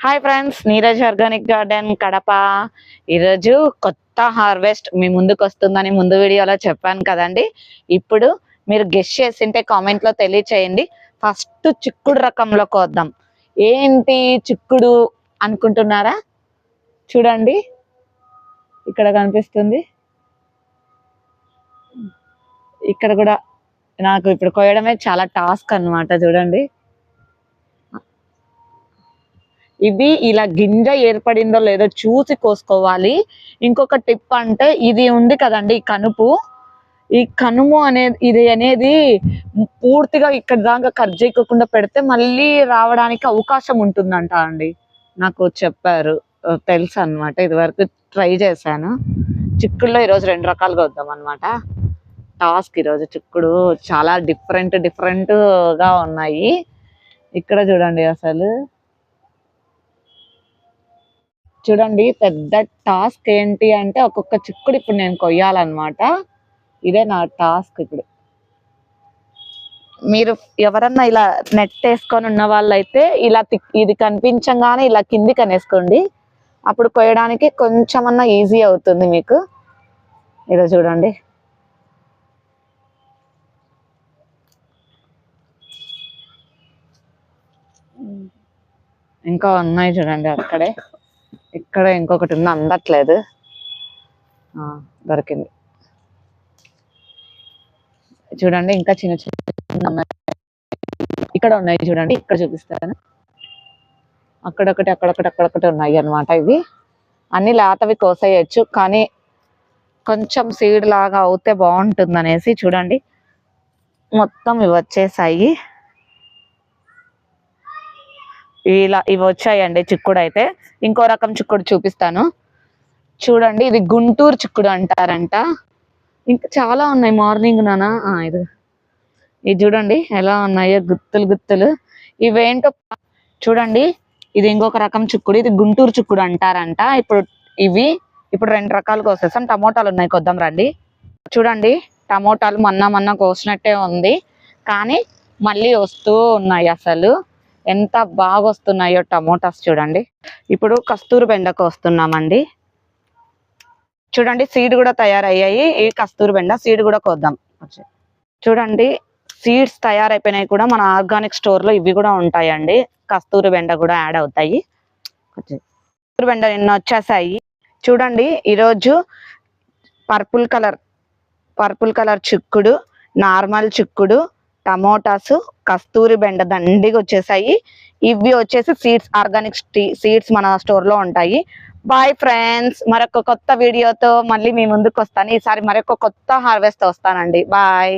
Hi friends, Neeraj organic garden Kadapa. ఈరోజు కొత్త harvest మీ ముందుకు వస్తుందని ముందు వీడియోలో చెప్పాను కదండి. ఇప్పుడు మీరు గెస్ చేసింటే కామెంట్లో తెలియచేయండి. ఫస్ట్ చిక్కుడు రకంలోకి వద్దాం. ఏంటి చిక్కుడు అనుకుంటున్నారా? చూడండి, ఇక్కడ కనిపిస్తుంది. ఇక్కడ కూడా నాకు ఇప్పుడు కోయడమే చాలా టాస్క్ అన్నమాట. చూడండి, ఇది ఇలా గింజ ఏర్పడిందో లేదో చూసి కోసుకోవాలి. ఇంకొక టిప్ అంటే, ఇది ఉంది కదండి కనుపు, ఈ కనుము అనేది పూర్తిగా ఇక్కడ దాకా కట్ చేయకుండా పెడితే మళ్ళీ రావడానికి అవకాశం ఉంటుందంట అండి. నాకు చెప్పారు, తెలుసు అనమాట. ఇది వరకు ట్రై చేశాను. చిక్కుడులో ఈరోజు 2 రకాలుగా వద్దాం అనమాట. టాస్క్ ఈరోజు చిక్కుడు చాలా డిఫరెంట్గా ఉన్నాయి. ఇక్కడ చూడండి, అసలు చూడండి, పెద్ద టాస్క్ ఏంటి అంటే ఒక్కొక్క చిక్కుడు ఇప్పుడు నేను కొయ్యాలన్నమాట. ఇదే నా టాస్క్. ఇప్పుడు మీరు ఎవరన్నా ఇలా నెట్ వేసుకొని ఉన్న వాళ్ళైతే ఇలా ఇది కనిపించగానే ఇలా కిందికి అనేసుకోండి. అప్పుడు కొయ్యడానికి కొంచెమన్నా ఈజీ అవుతుంది మీకు. ఇదో చూడండి, ఇంకా ఉన్నాయి చూడండి. అక్కడే ఇక్కడ ఇంకొకటి ఉంది, అందట్లేదు. దొరికింది చూడండి. ఇంకా చిన్న చిన్న ఉన్నాయి, ఇక్కడ ఉన్నాయి చూడండి. ఇక్కడ చూపిస్తాను. అక్కడొకటి ఉన్నాయి అన్నమాట. ఇవి అన్ని లేతవి కోసేయచ్చు, కానీ కొంచెం సీడ్ లాగా అవుతే బాగుంటుంది అనేసి చూడండి మొత్తం ఇవి వచ్చేసాయి. ఇవి వచ్చాయండి చిక్కుడు. అయితే ఇంకో రకం చిక్కుడు చూపిస్తాను చూడండి. ఇది గుంటూరు చిక్కుడు అంటారంట. ఇంకా చాలా ఉన్నాయి. మార్నింగ్ నానా ఇది చూడండి ఎలా ఉన్నాయో, గుత్తులు. ఇవేంటో చూడండి. ఇది ఇంకొక రకం చిక్కుడు, ఇది గుంటూరు చిక్కుడు అంటారంట. ఇప్పుడు 2 రకాలుగా వస్తాం. టమోటాలు ఉన్నాయి, కొద్దాం రండి. చూడండి, టమోటాలు మొన్న కోసినట్టే ఉంది, కానీ మళ్ళీ వస్తూ ఉన్నాయి. అసలు ఎంత బాగా వస్తున్నాయో టమోటాస్ చూడండి. ఇప్పుడు కస్తూరి బెండకు వస్తున్నామండి. చూడండి, సీడ్ కూడా తయారయ్యాయి. ఈ కస్తూరి బెండ సీడ్ కూడా కోద్దాం. చూడండి, సీడ్స్ తయారైపోయినాయి కూడా. మన ఆర్గానిక్ స్టోర్ లో ఇవి కూడా ఉంటాయండి. కస్తూరి బెండ కూడా యాడ్ అవుతాయి. కస్తూరి బెండ నిన్న వచ్చేసాయి. చూడండి, ఈరోజు పర్పుల్ కలర్ చిక్కుడు, నార్మల్ చిక్కుడు, టమోటాస్, కస్తూరి బెండ దండిగా వచ్చేసాయి. ఇవి వచ్చేసి సీడ్స్, ఆర్గానిక్ సీడ్స్ మన స్టోర్ లో ఉంటాయి. బాయ్ ఫ్రెండ్స్, మరొక కొత్త వీడియోతో మళ్ళీ మీ ముందుకు వస్తాను. ఈసారి మరొక కొత్త హార్వెస్ట్ వస్తానండి. బాయ్.